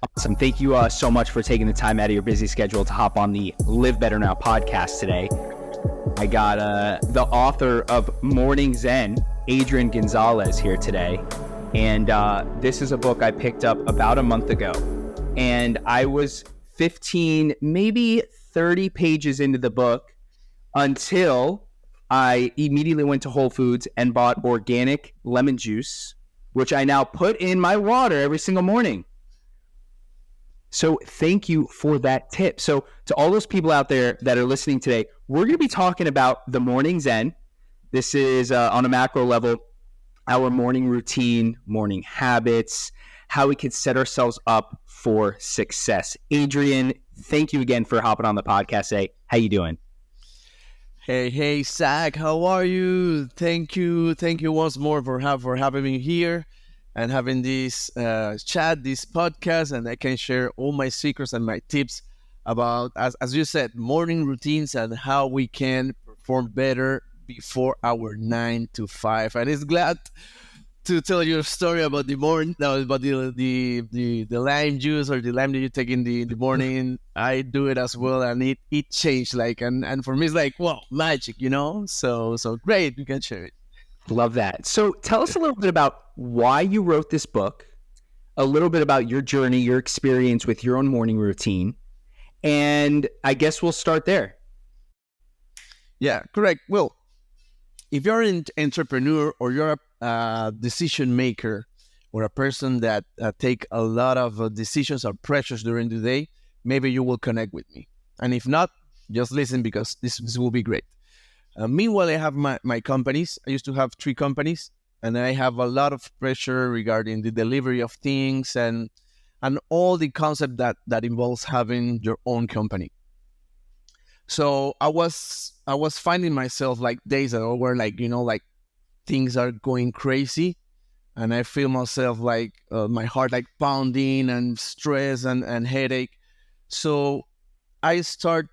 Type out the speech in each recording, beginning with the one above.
Awesome. Thank you so much for taking the time out of your busy schedule to hop on the Live Better Now podcast today. I got the author of Morning Zen, Adrian Gonzalez, here today. And this is a book I picked up about a month ago. And I was 15, maybe 30 pages into the book until I immediately went to Whole Foods and bought organic lemon juice, which I now put in my water every single morning. So thank you for that tip. So to all those people out there that are listening today, we're going to be talking about the Morning Zen. This is on a macro level, our morning routine, morning habits, how we can set ourselves up for success. Adrian, thank you again for hopping on the podcast today. How you doing? Hey, Zach, how are you? Thank you once more for having me here and having this chat, this podcast, and I can share all my secrets and my tips about, as you said, morning routines and how we can perform better before our 9 to 5. And it's glad to tell you a story about the morning, about the lime juice or the lime that you take in the morning. I do it as well, and it changed, and for me it's like, wow, magic, So great, you can share it. Love that. So tell us a little bit about why you wrote this book, a little bit about your journey, your experience with your own morning routine, and I guess we'll start there. Yeah, correct. Well, if you're an entrepreneur or you're a decision maker or a person that take a lot of decisions or pressures during the day, maybe you will connect with me. And if not, just listen, because this will be great. Meanwhile, I have my companies. I used to have 3 companies, and I have a lot of pressure regarding the delivery of things and all the concept that involves having your own company. So I was finding myself like days that were like, like things are going crazy, and I feel myself like my heart like pounding and stress and headache. So I start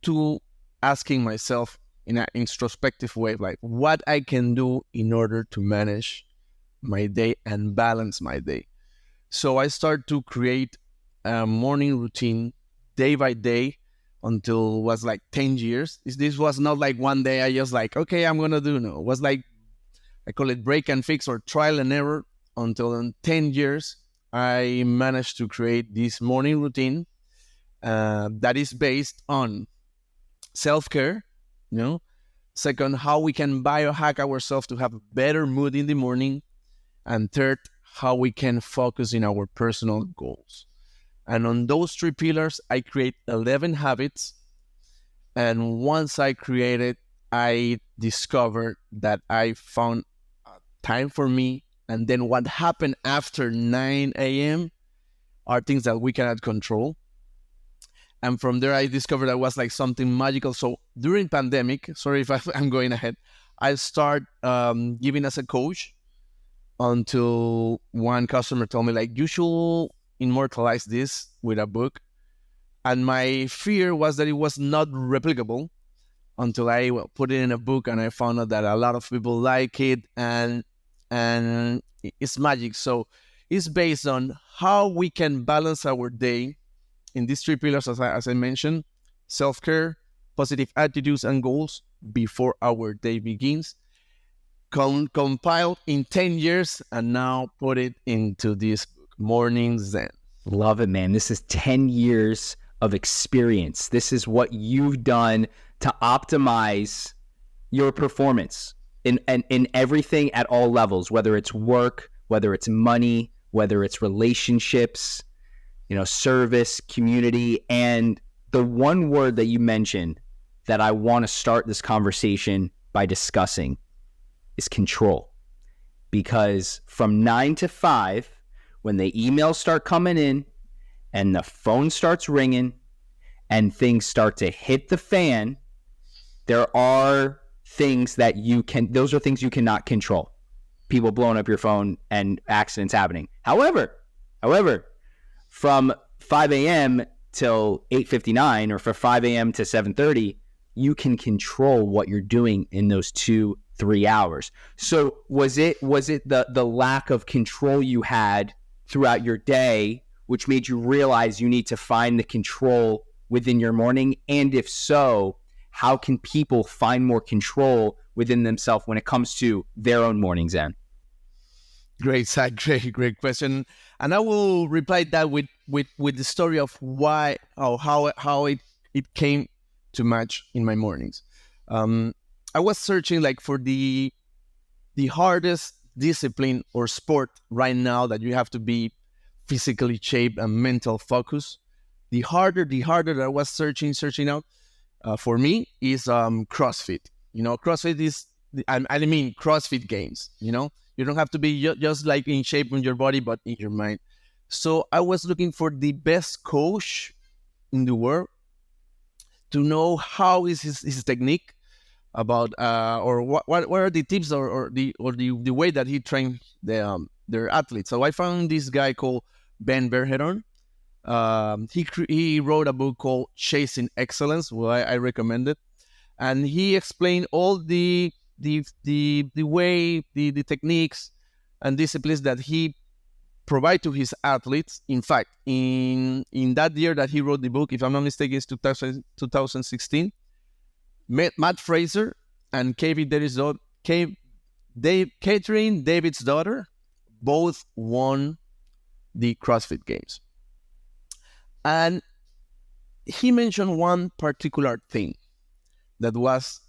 to asking myself in an introspective way, like what I can do in order to manage my day and balance my day. So I start to create a morning routine day by day until it was like 10 years. This was not like one day I just like, okay, I'm going to do. No, it was like, I call it break and fix or trial and error until in 10 years, I managed to create this morning routine that is based on self-care, second, how we can biohack ourselves to have a better mood in the morning, and third, how we can focus in our personal goals. And on those 3 pillars, I create 11 habits. And once I created, I discovered that I found time for me. And then what happened after 9 a.m. are things that we cannot control. And from there, I discovered that was like something magical. So during pandemic, sorry if I'm going ahead, I start giving as a coach until one customer told me like, you should immortalize this with a book. And my fear was that it was not replicable until I put it in a book, and I found out that a lot of people like it, and it's magic. So it's based on how we can balance our day in these 3 pillars, as I mentioned: self-care, positive attitudes and goals before our day begins, compiled in 10 years, and now put it into this book, Morning Zen. Love it, man. This is 10 years of experience. This is what you've done to optimize your performance in everything at all levels, whether it's work, whether it's money, whether it's relationships, service, community. And the one word that you mentioned that I want to start this conversation by discussing is control. Because from 9 to 5, when the emails start coming in and the phone starts ringing and things start to hit the fan, there are things that those are things you cannot control. People blowing up your phone and accidents happening. However, from 5 a.m. till 8:59 or from 5 a.m. to 7:30, you can control what you're doing in those 2-3 hours. So was it the lack of control you had throughout your day which made you realize you need to find the control within your morning? And if so, how can people find more control within themselves when it comes to their own morning zen? Great, Zach. Great question. And I will reply that with the story of why or how it came to match in my mornings. I was searching like for the hardest discipline or sport right now that you have to be physically shaped and mental focus. The harder that I was searching out for me is CrossFit. CrossFit is I mean CrossFit games. You don't have to be just like in shape in your body, but in your mind. So I was looking for the best coach in the world to know how is his technique about or what are the tips or the way that he trained their athletes. So I found this guy called Ben Bergeron. He wrote a book called Chasing Excellence, where I recommend it, and he explained all the way, the techniques and disciplines that he provide to his athletes. In fact, in that year that he wrote the book, if I'm not mistaken, it's 2016, Matt Fraser and Catherine David's daughter both won the CrossFit Games. And he mentioned one particular thing that was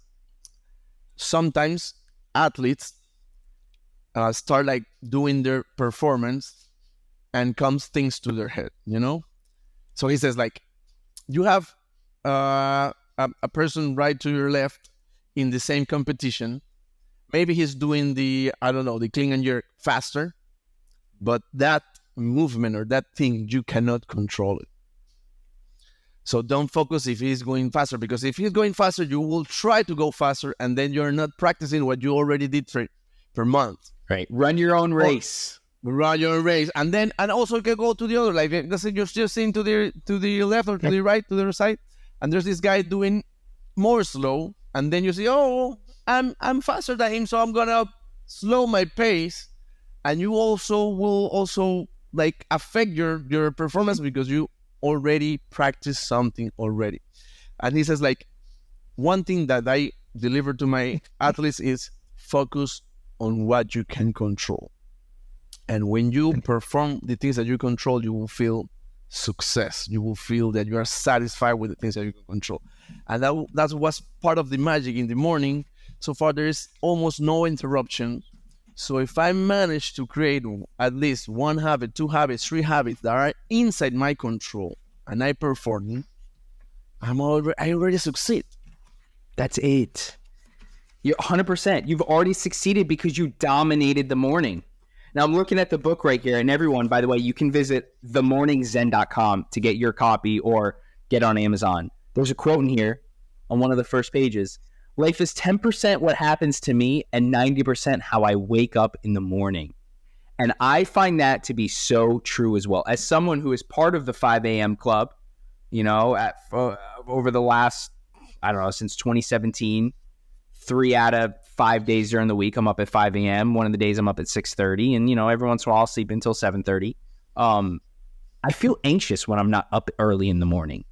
sometimes athletes start like doing their performance and comes things to their head, So he says like, you have a person right to your left in the same competition. Maybe he's doing the clean and jerk faster, but that movement or that thing, you cannot control it. So don't focus if he's going faster, because if he's going faster, you will try to go faster, and then you're not practicing what you already did per month. Right. Run your own race. Run your own race, and also you can go to the other. Like let's say you're just seeing to the left or to the right, to the other side, and there's this guy doing more slow, and then you say, "Oh, I'm faster than him, so I'm gonna slow my pace," and you also will like affect your performance because you already practiced something already. And he says like, one thing that I deliver to my athletes is focus on what you can control. And when you perform the things that you control, you will feel success. You will feel that you are satisfied with the things that you can control. And that was part of the magic in the morning. So far, there is almost no interruption. So if I manage to create at least one habit, two habits, three habits that are inside my control, and I perform, I already succeed. That's it. You're 100%. You've already succeeded because you dominated the morning. Now I'm looking at the book right here, and everyone, by the way, you can visit themorningzen.com to get your copy or get on Amazon. There's a quote in here on one of the first pages. Life is 10% what happens to me and 90% how I wake up in the morning. And I find that to be so true as well. As someone who is part of the 5 a.m. club, over the last, since 2017, 3 out of 5 days during the week, I'm up at 5 a.m. One of the days I'm up at 6:30. And, every once in a while I'll sleep until 7:30. I feel anxious when I'm not up early in the morning.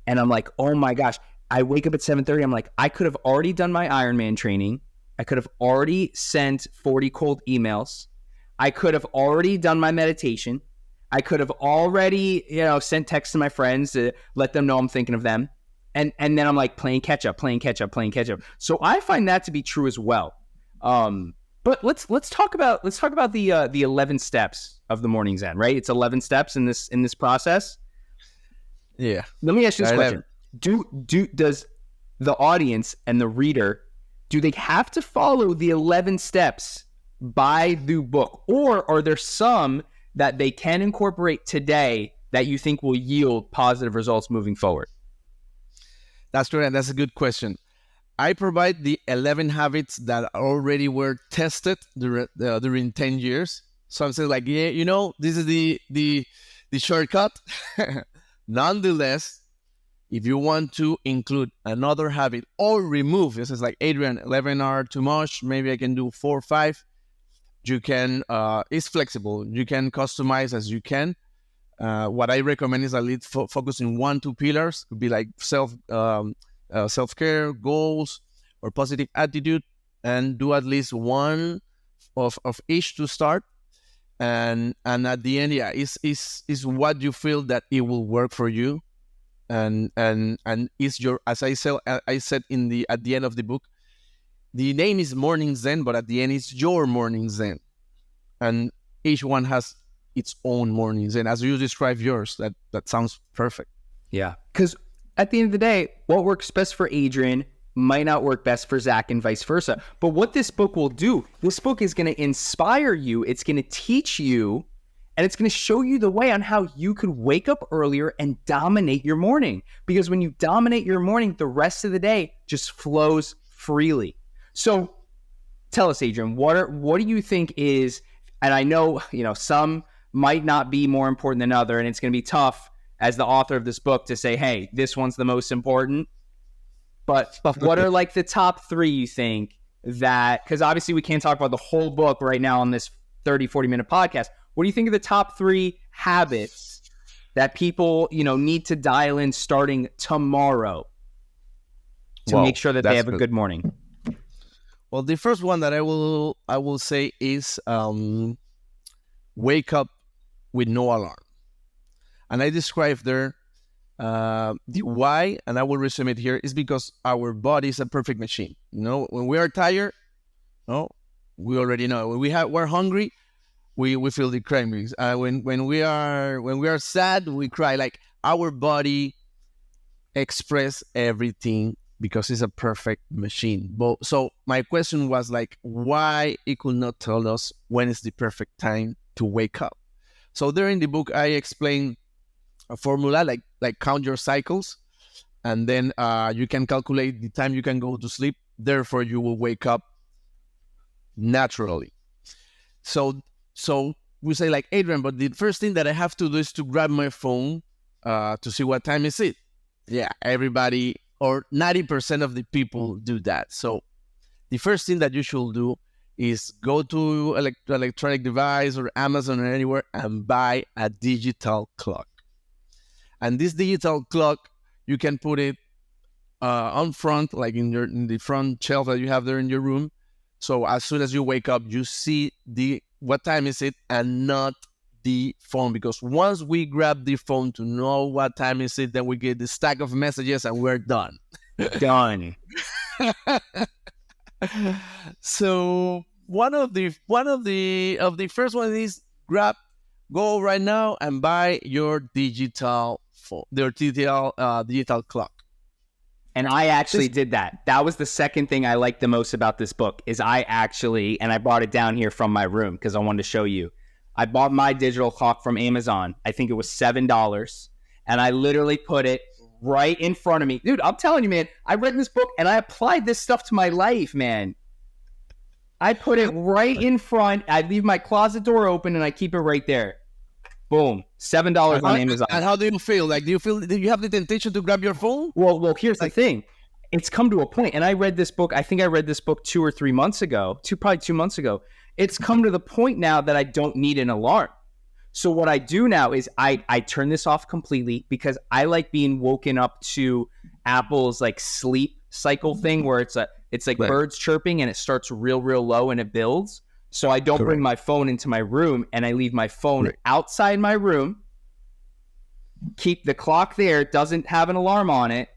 And I'm like, oh my gosh. I wake up at 7:30. I'm like, I could have already done my Ironman training. I could have already sent 40 cold emails. I could have already done my meditation. I could have already, sent texts to my friends to let them know I'm thinking of them. And then I'm like playing catch up. So I find that to be true as well. But let's talk about the 11 steps of the Morning Zen, right? It's 11 steps in this process. Yeah. Let me ask you this question. Does the audience and the reader, do they have to follow the 11 steps by the book, or are there some that they can incorporate today that you think will yield positive results moving forward? That's correct. That's a good question. I provide the 11 habits that already were tested during 10 years. So I'm saying like, this is the shortcut. Nonetheless, if you want to include another habit or remove, this is like, Adrian, 11 are too much, maybe I can do 4 or 5. You can, it's flexible. You can customize as you can. What I recommend is at least focus in 1-2 pillars. Could be like self-care, goals, or positive attitude, and do at least one of each to start. And at the end, yeah, is what you feel that it will work for you, and is your, as I said at the end of the book, the name is Morning Zen, but at the end it's your Morning Zen, and each one has its own Morning Zen as you describe yours. That sounds perfect. Yeah, because at the end of the day, what works best for Adrian might not work best for Zach, and vice versa. But what this book will do, this book is going to inspire you. It's going to teach you, and it's going to show you the way on how you could wake up earlier and dominate your morning. Because when you dominate your morning, the rest of the day just flows freely. So tell us, Adrian, what do you think is, and I know, some might not be more important than other, and it's going to be tough as the author of this book to say, hey, this one's the most important. But what are like the top 3 you think that, because obviously we can't talk about the whole book right now on this 30, 40-minute podcast. What do you think are the top 3 habits that people, need to dial in starting tomorrow to make sure that they have a good morning? Well, the first one that I will say is wake up with no alarm. And I describe there the why, and I will resume it here, is because our body is a perfect machine. When we are tired, we already know. When we're hungry, we feel the cravings. When we are sad, we cry. Like, our body express everything because it's a perfect machine. So my question was like, why it could not tell us when is the perfect time to wake up? So there in the book, I explain a formula, like count your cycles, and then you can calculate the time you can go to sleep. Therefore, you will wake up naturally. So we say like, Adrian, but the first thing that I have to do is to grab my phone to see what time is it. Yeah, everybody or 90% of the people do that. So the first thing that you should do is go to electronic device or Amazon or anywhere and buy a digital clock. And this digital clock, you can put it on front, like in the front shelf that you have there in your room. So as soon as you wake up, you see what time is it, and not the phone. Because once we grab the phone to know what time is it, then we get the stack of messages and we're done. Done. So one of the first ones is go right now and buy your digital clock. And I actually did that. That was the second thing I liked the most about this book, is and I brought it down here from my room because I wanted to show you. I bought my digital clock from Amazon. I think it was $7. And I literally put it right in front of me. Dude, I'm telling you, man, I read this book and I applied this stuff to my life, man. I put it right in front. I leave my closet door open and I keep it right there. Boom. $7 on Amazon. And how do you feel? Like, do you have the temptation to grab your phone? Well, here's the thing. It's come to a point, and I read this book. I think I read this book 2 or 3 months ago, probably 2 months ago. It's come to the point now that I don't need an alarm. So what I do now is I turn this off completely, because I like being woken up to Apple's like sleep cycle thing, where it's like right. Birds chirping and it starts real low and it builds. So I don't bring my phone into my room, and I leave my phone outside my room. Keep the clock there, doesn't have an alarm on it.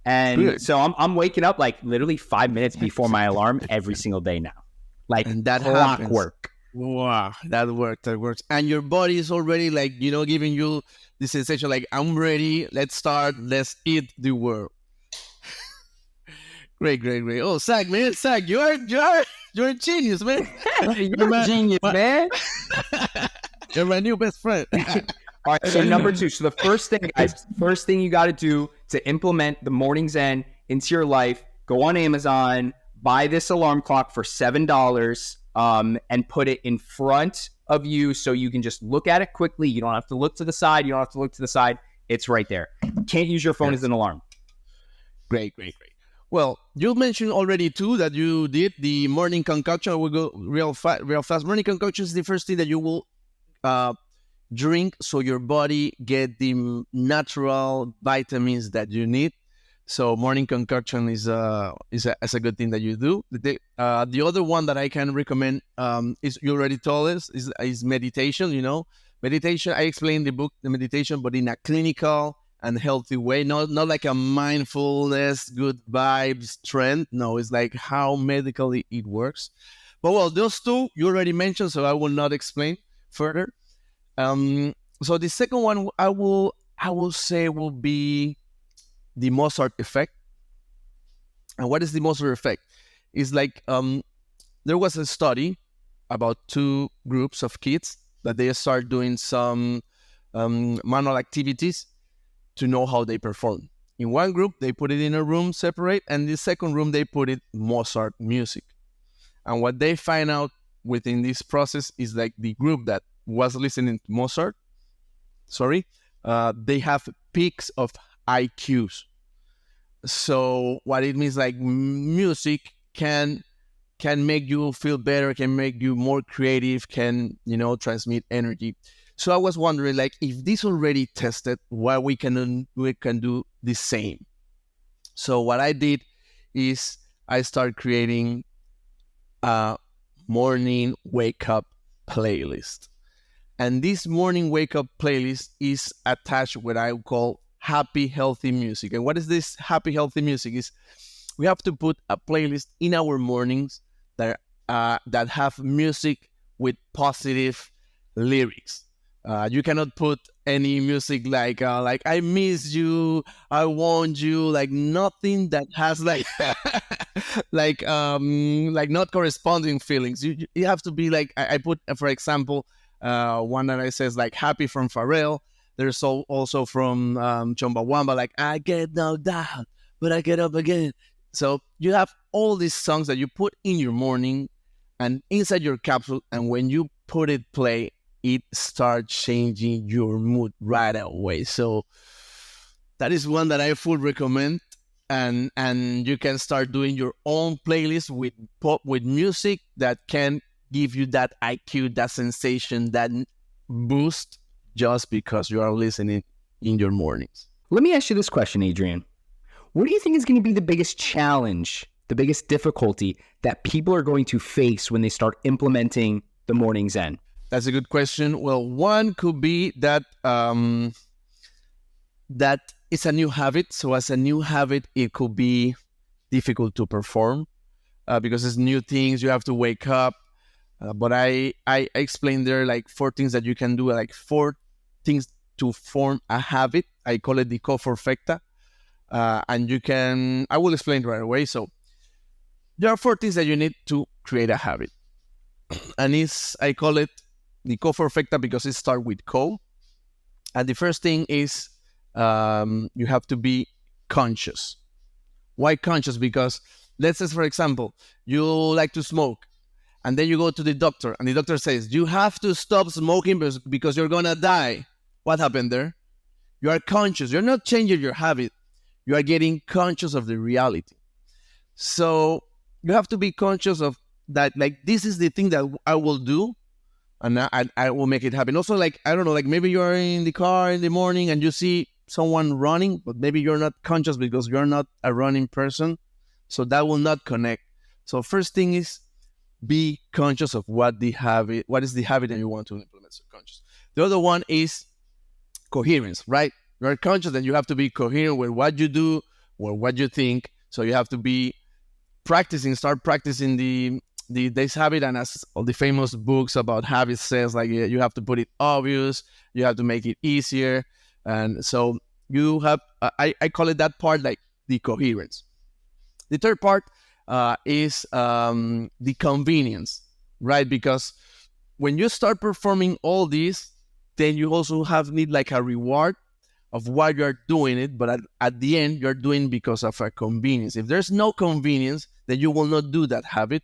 And so I'm waking up like literally 5 minutes before my alarm every single day now. Like, and that clockwork. Wow, that works. And your body is already like, giving you the sensation like, I'm ready, let's start, let's eat the world. Great. Oh, Zach, you're a genius, man. You're a genius, man. You're my new best friend. All right, so number 2. So the first thing you got to do to implement the Morning Zen into your life, go on Amazon, buy this alarm clock for $7, and put it in front of you so you can just look at it quickly. You don't have to look to the side. It's right there. Can't use your phone as an alarm. Great. Well, you mentioned already too that you did the morning concoction. We'll go real fast. Morning concoction is the first thing that you will drink so your body get the natural vitamins that you need. So morning concoction is a good thing that you do. The other one that I can recommend is, you already told us, is meditation. Meditation. I explained the book, the meditation, but in a clinical and healthy way, not like a mindfulness, good vibes trend. No, it's like how medically it works. But well, those two you already mentioned, so I will not explain further. Um, so the second one I will say will be the Mozart effect. And what is the Mozart effect? It's like there was a study about two groups of kids that they start doing some manual activities to know how they perform. In one group, they put it in a room separate, and the second room, they put it Mozart music. And what they find out within this process is like the group that was listening to Mozart, they have peaks of IQs. So what it means, like music can make you feel better, can make you more creative, can transmit energy. So I was wondering, like, if this already tested, why we can do the same. So what I did is I started creating a morning wake up playlist. And this morning wake up playlist is attached what I call happy healthy music. And what is this happy healthy music? Is we have to put a playlist in our mornings that have music with positive lyrics. You cannot put any music like I miss you, I want you, like nothing that has like like not corresponding feelings. You have to be like I put, for example, one that I says like happy from Pharrell. There's also from Chumbawamba, like I get knocked down, but I get up again. So you have all these songs that you put in your morning and inside your capsule, and when you put it play, it starts changing your mood right away. So that is one that I full recommend. And you can start doing your own playlist with pop, with music that can give you that IQ, that sensation, that boost just because you are listening in your mornings. Let me ask you this question, Adrian. What do you think is going to be the biggest challenge, the biggest difficulty that people are going to face when they start implementing the Morning Zen? That's a good question. Well, one could be that that it's a new habit. So as a new habit, it could be difficult to perform because it's new things. You have to wake up. But I explained there like 4 things that you can do, like 4 things to form a habit. I call it the co-perfecta. And I will explain right away. So there are 4 things that you need to create a habit. And I call it the co-perfecta because it starts with co. And the first thing is you have to be conscious. Why conscious? Because let's say, for example, you like to smoke. And then you go to the doctor, and the doctor says, you have to stop smoking because you're going to die. What happened there? You are conscious. You're not changing your habit. You are getting conscious of the reality. So you have to be conscious of that, like, this is the thing that I will do, and I will make it happen. Also, like, I don't know, like maybe you're in the car in the morning and you see someone running, but maybe you're not conscious because you're not a running person. So that will not connect. So first thing is, be conscious of what is the habit that you want to implement. So conscious. The other one is coherence, right? You're conscious that you have to be coherent with what you do or what you think. So you have to be start practicing this habit. And as all the famous books about habits says, like you have to put it obvious, you have to make it easier. And so you have, I call it that part, like the coherence. The third part is the convenience, right? Because when you start performing all these, then you also need like a reward of why you're doing it. But at the end, you're doing because of a convenience. If there's no convenience, then you will not do that habit.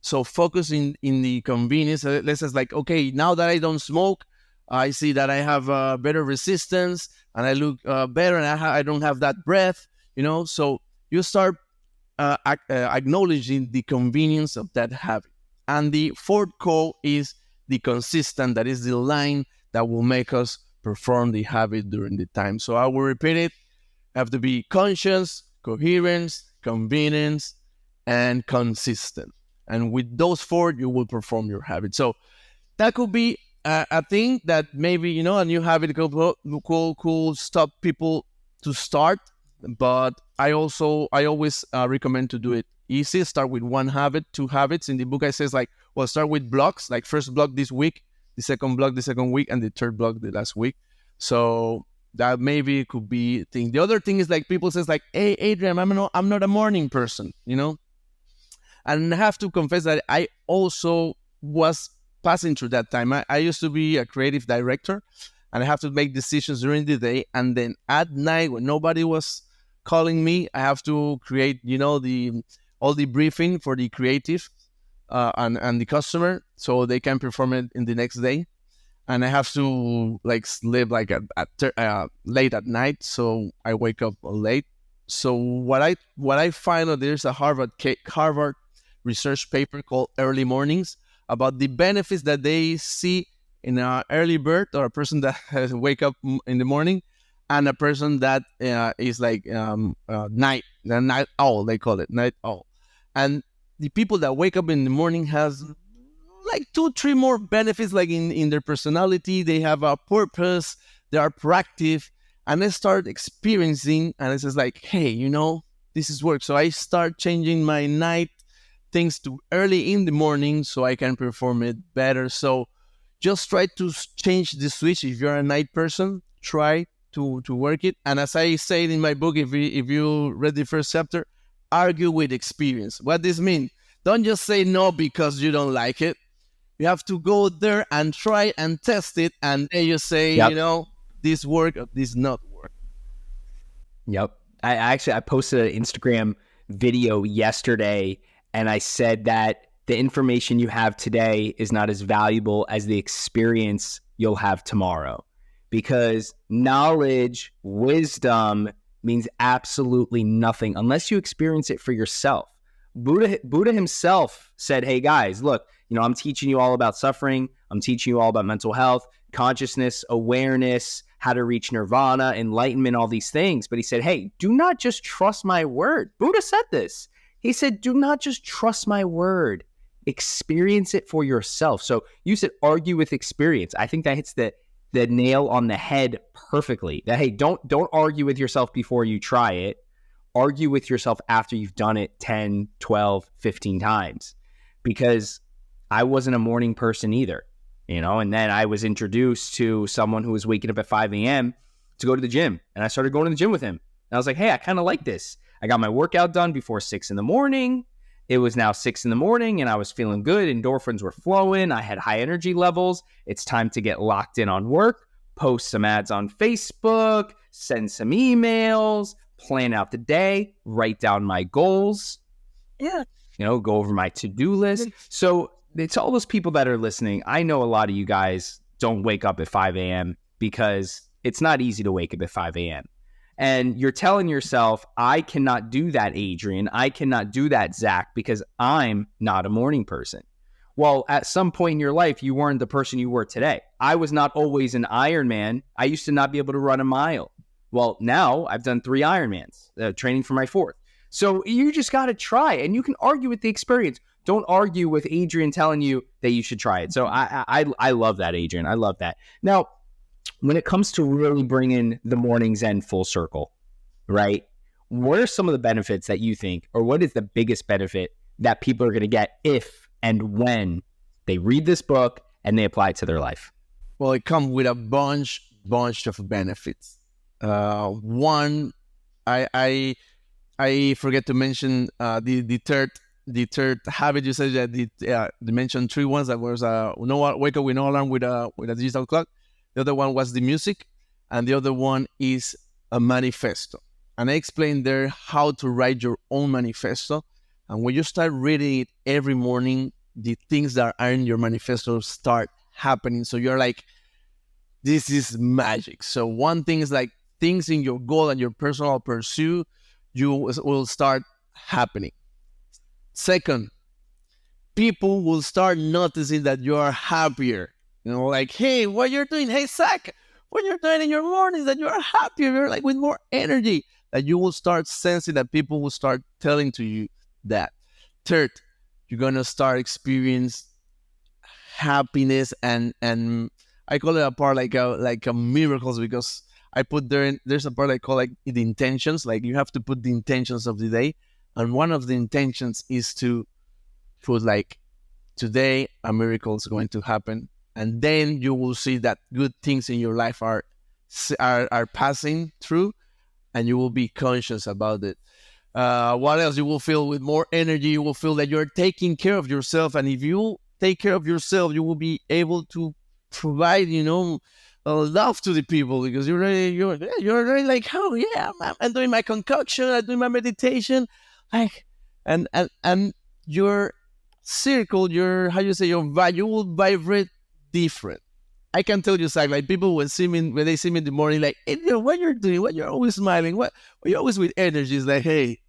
So focus in the convenience. Let's say like, okay, now that I don't smoke, I see that I have better resistance and I look better and I don't have that breath, So you start acknowledging the convenience of that habit. And the fourth call is the consistent. That is the line that will make us perform the habit during the time. So I will repeat it. Have to be conscious, coherence, convenience, and consistent. And with those four, you will perform your habit. So that could be a thing that maybe, a new habit could stop people to start. But I always recommend to do it easy. Start with one habit, two habits. In the book, I says like, well, start with blocks, like first block this week, the second block the second week, and the third block the last week. So that maybe could be a thing. The other thing is like people says like, hey, Adrian, I'm not a morning person, and I have to confess that I also was passing through that time. I used to be a creative director, and I have to make decisions during the day, and then at night when nobody was calling me, I have to create, all the briefing for the creative and the customer, so they can perform it in the next day. And I have to like sleep like late at night, so I wake up late. So what I find out, there's a Harvard research paper called Early Mornings about the benefits that they see in an early bird, or a person that has wake up in the morning, and a person that is like the night owl, they call it night owl. And the people that wake up in the morning has like 2-3 more benefits, like in their personality. They have a purpose, they are proactive, and I start experiencing, and it's just like, hey, this is work. So I start changing my night things to early in the morning so I can perform it better. So just try to change the switch. If you're a night person, try to work it. And as I say in my book, if you read the first chapter, argue with experience. What this means? Don't just say no because you don't like it. You have to go there and try and test it, and then you say, Yep. This work or this not work. Yep. I posted an Instagram video yesterday, and I said that the information you have today is not as valuable as the experience you'll have tomorrow, because knowledge, wisdom means absolutely nothing unless you experience it for yourself. Buddha himself said, hey guys, look, I'm teaching you all about suffering. I'm teaching you all about mental health, consciousness, awareness, how to reach nirvana, enlightenment, all these things. But he said, hey, do not just trust my word. Buddha said this. He said, do not just trust my word. Experience it for yourself. So you said argue with experience. I think that hits the nail on the head perfectly. That, hey, don't argue with yourself before you try it. Argue with yourself after you've done it 10, 12, 15 times. Because I wasn't a morning person either, and then I was introduced to someone who was waking up at 5 a.m. to go to the gym. And I started going to the gym with him. And I was like, hey, I kind of like this. I got my workout done before 6 in the morning. It was now 6 in the morning and I was feeling good. Endorphins were flowing. I had high energy levels. It's time to get locked in on work, post some ads on Facebook, send some emails, plan out the day, write down my goals. Yeah. Go over my to-do list. So it's all those people that are listening. I know a lot of you guys don't wake up at 5 a.m. because it's not easy to wake up at 5 a.m. And you're telling yourself, I cannot do that, Adrian. I cannot do that, Zach, because I'm not a morning person. Well, at some point in your life, you weren't the person you were today. I was not always an Ironman. I used to not be able to run a mile. Well, now I've done 3 Ironmans, training for my 4th. So you just got to try, and you can argue with the experience. Don't argue with Adrian telling you that you should try it. So I love that, Adrian. I love that. Now, when it comes to really bringing the Morning Zen full circle, right? What are some of the benefits that you think, or what is the biggest benefit that people are going to get if and when they read this book and they apply it to their life? Well, it comes with a bunch of benefits. One, I forget to mention the third habit. You said that they mentioned 3 ones. That was wake up with no alarm with a digital clock. The other one was the music, and the other one is a manifesto. And I explained there how to write your own manifesto. And when you start reading it every morning, the things that are in your manifesto start happening. So you're like, this is magic. So one thing is like things in your goal and your personal pursuit, you will start happening. Second, people will start noticing that you are happier. Like, hey, what you're doing? Hey, Zach, what you're doing in your mornings that you're happier, you're like with more energy, that you will start sensing that people will start telling to you that. Third, you're gonna start experience happiness, and I call it a part like a miracles, because I put there's a part I call like the intentions. Like you have to put the intentions of the day, and one of the intentions is to put like, today a miracle is going to happen, and then you will see that good things in your life are passing through, and you will be conscious about it. What else? You will feel with more energy. You will feel that you're taking care of yourself, and if you take care of yourself, you will be able to provide, love to the people, because you're really like, oh yeah, I'm doing my concoction, I'm doing my meditation, like, and your circle, your how you say your vibe, you will vibrate different. I can tell you, Zach, like people when they see me in the morning, like, hey, what you're doing, what you're always smiling, what you're always with energy. Is like, hey,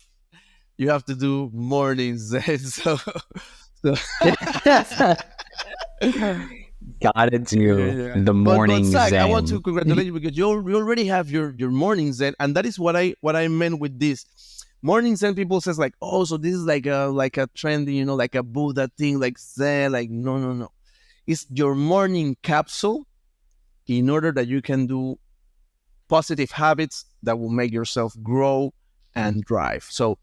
you have to do morning Zen. So Gotta do yeah. the But morning Zach, I want to Zen. congratulate you, because you already have your morning Zen, and that is what I meant with this. Morning Zen, people says like, oh, so this is like a trendy, like a Buddha thing, like Zen. Like, no, no, no. It's your morning capsule in order that you can do positive habits that will make yourself grow and drive. So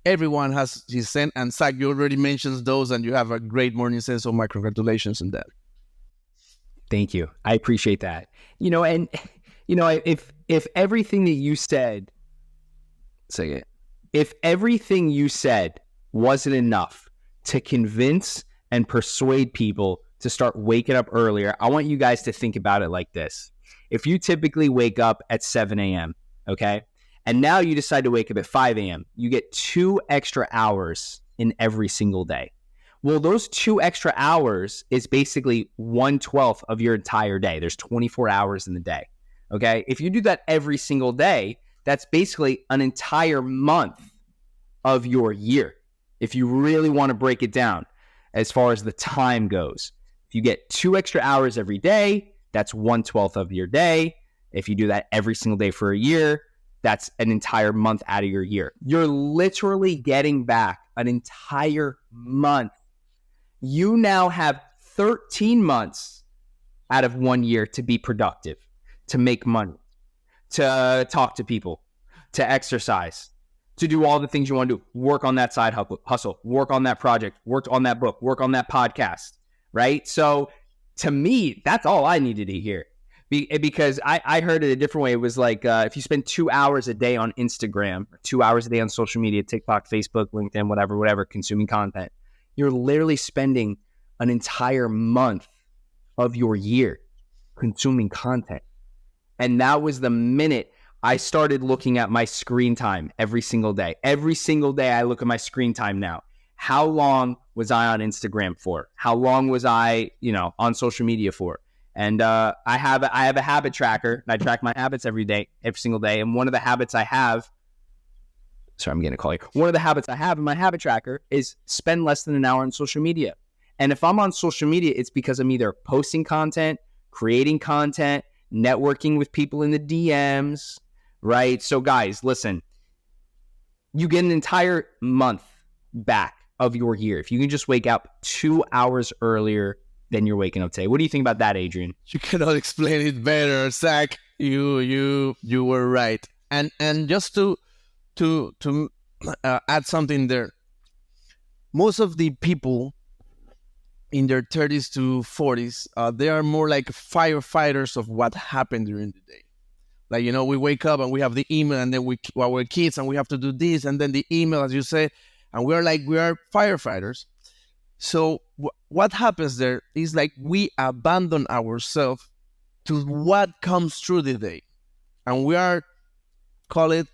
everyone has his Zen, and Zach, you already mentioned those, and you have a great morning Zen. So my congratulations on that. Thank you. I appreciate that. And if everything that you said, say it, if everything you said wasn't enough to convince and persuade people to start waking up earlier, I want you guys to think about it like this. If you typically wake up at 7 a.m., okay, and now you decide to wake up at 5 a.m., you get 2 extra hours in every single day. Well, those 2 extra hours is basically 1/12 of your entire day. There's 24 hours in the day. Okay. If you do that every single day, that's basically an entire month of your year. If you really want to break it down as far as the time goes, if you get 2 extra hours every day, that's 1/12 of your day. If you do that every single day for a year, that's an entire month out of your year. You're literally getting back an entire month. You now have 13 months out of 1 year to be productive, to make money, to talk to people, to exercise, to do all the things you want to do. Work on that side hustle, work on that project, work on that book, work on that podcast, right? So to me, that's all I needed to hear. Because I heard it a different way. It was like, if you spend 2 hours a day on Instagram, or 2 hours a day on social media, TikTok, Facebook, LinkedIn, whatever, consuming content, you're literally spending an entire month of your year consuming content. And that was the minute I started looking at my screen time every single day. Every single day I look at my screen time now. How long was I on Instagram for? How long was I, on social media for? And I have a habit tracker, and I track my habits every single day. And one of the habits I have, sorry, I'm getting a call here. One of the habits I have in my habit tracker is spend less than an hour on social media. And if I'm on social media, it's because I'm either posting content, creating content, networking with people in the DMs, right? So guys, listen, you get an entire month back of your year if you can just wake up 2 hours earlier than you're waking up today. What do you think about that, Adrian? You cannot explain it better, Zach. You were right. And just to add something there, most of the people in their 30s to 40s, they are more like firefighters of what happened during the day. Like, we wake up and we have the email, and then we're kids and we have to do this, and then the email, as you say, and we are firefighters. So what happens there is like we abandon ourselves to what comes through the day, and we are, call it,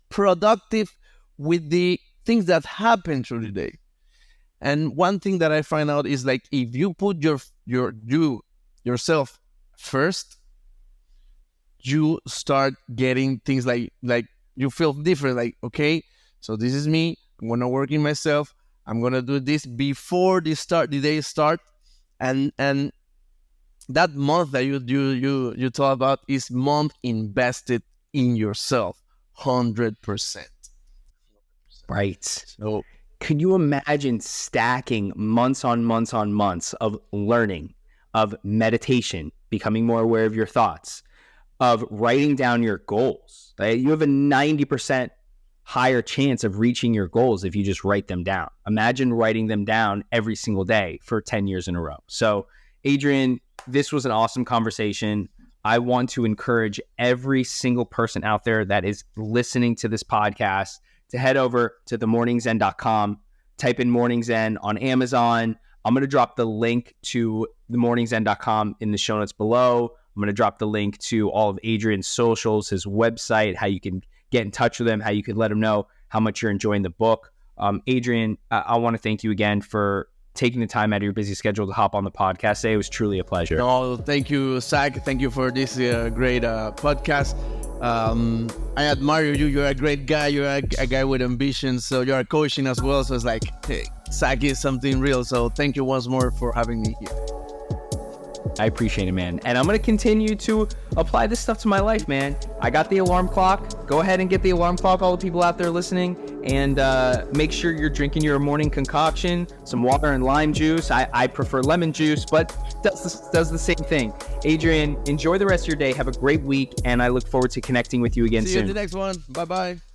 productive with the things that happen through the day. And one thing that I find out is like, if you put yourself first, you start getting things like you feel different. Like, okay, so this is me. I'm gonna work in myself. I'm gonna do this before the day start, and that month that you talk about is month invested in yourself, 100%. Right. So Could you imagine stacking months on months on months of learning, of meditation, becoming more aware of your thoughts, of writing down your goals? Right? You have a 90% higher chance of reaching your goals if you just write them down. Imagine writing them down every single day for 10 years in a row. So, Adrian, this was an awesome conversation. I want to encourage every single person out there that is listening to this podcast to head over to themorningzen.com, type in Morning Zen on Amazon. I'm going to drop the link to themorningzen.com in the show notes below. I'm going to drop the link to all of Adrian's socials, his website, how you can get in touch with him, how you can let him know how much you're enjoying the book. Adrian, I want to thank you again for taking the time out of your busy schedule to hop on the podcast today. It was truly a pleasure. No, thank you, Zach. Thank you for this great podcast. I admire you. You're a great guy. You're a guy with ambition. So you're coaching as well. So it's like, hey, Zach is something real. So thank you once more for having me here. I appreciate it, man. And I'm going to continue to apply this stuff to my life, man. I got the alarm clock. Go ahead and get the alarm clock, all the people out there listening. And make sure you're drinking your morning concoction, some water and lime juice. I prefer lemon juice, but does the same thing. Adrian, enjoy the rest of your day. Have a great week. And I look forward to connecting with you again soon. See you in the next one. Bye-bye.